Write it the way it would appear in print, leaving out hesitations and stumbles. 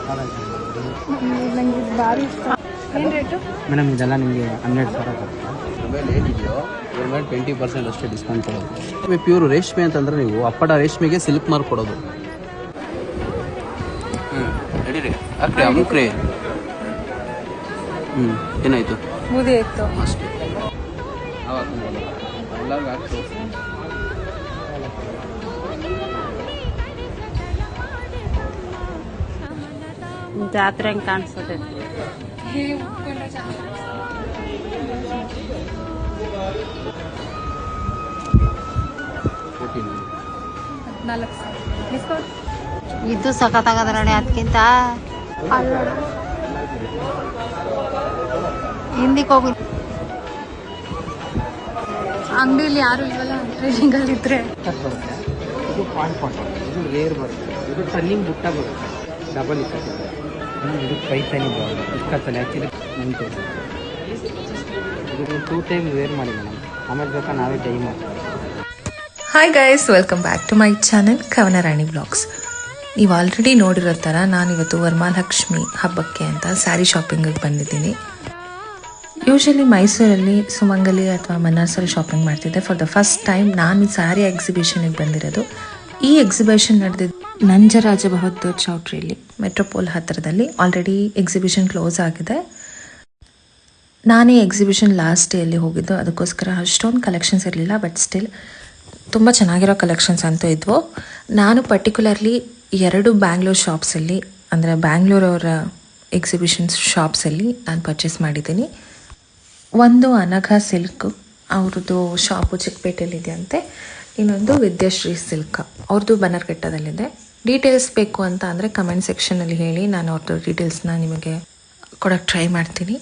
ನನಗೆ ಭಾರಿ ಇಷ್ಟ. ಏನು ರೇಟು ಮೇಡಮ್? ಇದೆಲ್ಲ ನಿಮಗೆ 12,000 ಬರುತ್ತೆ. ಮೊಬೈಲ್ ಏನಿದೆಯೋ ಇದ್ರ ಮೇಲೆ 20% ಅಷ್ಟೇ ಡಿಸ್ಕೌಂಟ್ ಕೊಡೋದು. ಪ್ಯೂರ್ ರೇಷ್ಮೆ ಅಂತಂದರೆ ನೀವು ಅಪ್ಪಡ ರೇಷ್ಮೆಗೆ ಸಿಲ್ಕ್ ಮಾರ್ಕ್ ಕೊಡೋದು. ನಡೀರಿ ಹಾಕ್ರಿ ಅಮುಕ್ರಿ. ಏನಾಯಿತು? ಮುದಿ ಇತ್ತು ಅಷ್ಟೇ. ನಾವು ಹಾಕ್ಬೋದು ಎಲ್ಲರಿಗೂ ಹಾಕ್ತು. ಜಾತ್ರೆ ಹಂಗೆ ಕಾಣಿಸ್ತದೆ. ಇದು ಸಖತ್ತಾಗದ ನೋಡಿ. ಅದಕ್ಕಿಂತ ಹಿಂದಿಗೆ ಹೋಗಿ ಅಂಗಡಿಯಲ್ಲಿ ಯಾರು ಇಲ್ವಲ್ಲ ಟ್ರೇನಿಂಗಲ್ಲಿ ಇದ್ರೆ. ಇದು ಪಾಯಿಂಟ್ ಇದು ರೇರ್ ಬರುತ್ತೆ. ಇದು ಟನ್ನಿಂಗ್ ಬುಟ್ಟ ಬರುತ್ತೆ. ಡಬಲ್ ಇಕ್ಕತ್ತಿದೆ. ಇದು ಪೈತಾನಿ ಬರುತ್ತೆ. ಇಕ್ಕತ್ತಲ್ಲ ಆ್ಯಕ್ಚುಲಿ ನಿಂತು ಇದು 2 ಟೈಮ್ ವೇರ್ ಮಾಡಿ ಮೇಡಮ್. ಆಮೇಲೆ ಬೇಕಾ ನಾವೇ ಡೈ ಮಾಡ್ತೀವಿ. Hi guys, welcome back to my channel Kavanarani blogs. ನೀವು ಆಲ್ರೆಡಿ ನೋಡಿರೋ ಥರ ನಾನಿವತ್ತು ವರಮಹಾಲಕ್ಷ್ಮಿ ಹಬ್ಬಕ್ಕೆ ಅಂತ ಸ್ಯಾರಿ ಶಾಪಿಂಗಿಗೆ ಬಂದಿದ್ದೀನಿ. ಯೂಶಲಿ ಮೈಸೂರಲ್ಲಿ ಸುಮಂಗಲಿ ಅಥವಾ ಮನ್ನಾರ್ಸಲ್ಲಿ ಶಾಪಿಂಗ್ ಮಾಡ್ತಿದ್ದೆ. ಫಾರ್ ದ ಫಸ್ಟ್ ಟೈಮ್ ನಾನು ಸ್ಯಾರಿ ಎಕ್ಸಿಬಿಷನಿಗೆ ಬಂದಿರೋದು. ಈ ಎಕ್ಸಿಬಿಷನ್ ನಡೆದಿದ್ದು ನಂಜರಾಜ ಬಹದ್ದೂರ್ ಚೌಟ್ರಿಯಲ್ಲಿ, ಮೆಟ್ರೋಪೋಲ್ ಹತ್ತಿರದಲ್ಲಿ. ಆಲ್ರೆಡಿ ಎಕ್ಸಿಬಿಷನ್ ಕ್ಲೋಸ್ ಆಗಿದೆ. ನಾನೇ ಎಕ್ಸಿಬಿಷನ್ ಲಾಸ್ಟ್ ಡೇಯಲ್ಲಿ ಹೋಗಿದ್ದು, ಅದಕ್ಕೋಸ್ಕರ ಅಷ್ಟೊಂದು ಕಲೆಕ್ಷನ್ಸ್ ಇರಲಿಲ್ಲ. ಬಟ್ ಸ್ಟಿಲ್ ತುಂಬ ಚೆನ್ನಾಗಿರೋ ಕಲೆಕ್ಷನ್ಸ್ ಅಂತೂ ಇದ್ವು. ನಾನು ಪರ್ಟಿಕ್ಯುಲರ್ಲಿ 2 ಬ್ಯಾಂಗ್ಳೂರ್ ಶಾಪ್ಸಲ್ಲಿ, ಅಂದರೆ ಬ್ಯಾಂಗ್ಳೂರವರ ಎಕ್ಸಿಬಿಷನ್ಸ್ ಶಾಪ್ಸಲ್ಲಿ ನಾನು ಪರ್ಚೇಸ್ ಮಾಡಿದ್ದೀನಿ. ಒಂದು ಅನಘ ಸಿಲ್ಕ್ ಅವ್ರದ್ದು ಶಾಪು ಚಿಕ್ಕಪೇಟೆಯಲ್ಲಿದೆಯಂತೆ. ಇನ್ನೊಂದು ವಿದ್ಯಾಶ್ರೀ ಸಿಲ್ಕ್ ಅವ್ರದ್ದು ಬನ್ನರ್ಘಟ್ಟದಲ್ಲಿದೆ. ಡೀಟೇಲ್ಸ್ ಬೇಕು ಅಂತ ಅಂದರೆ ಕಮೆಂಟ್ ಸೆಕ್ಷನಲ್ಲಿ ಹೇಳಿ, ನಾನು ಅವ್ರದ್ದು ಡೀಟೇಲ್ಸ್ನ ನಿಮಗೆ ಕೊಡೋಕ್ಕೆ ಟ್ರೈ ಮಾಡ್ತೀನಿ.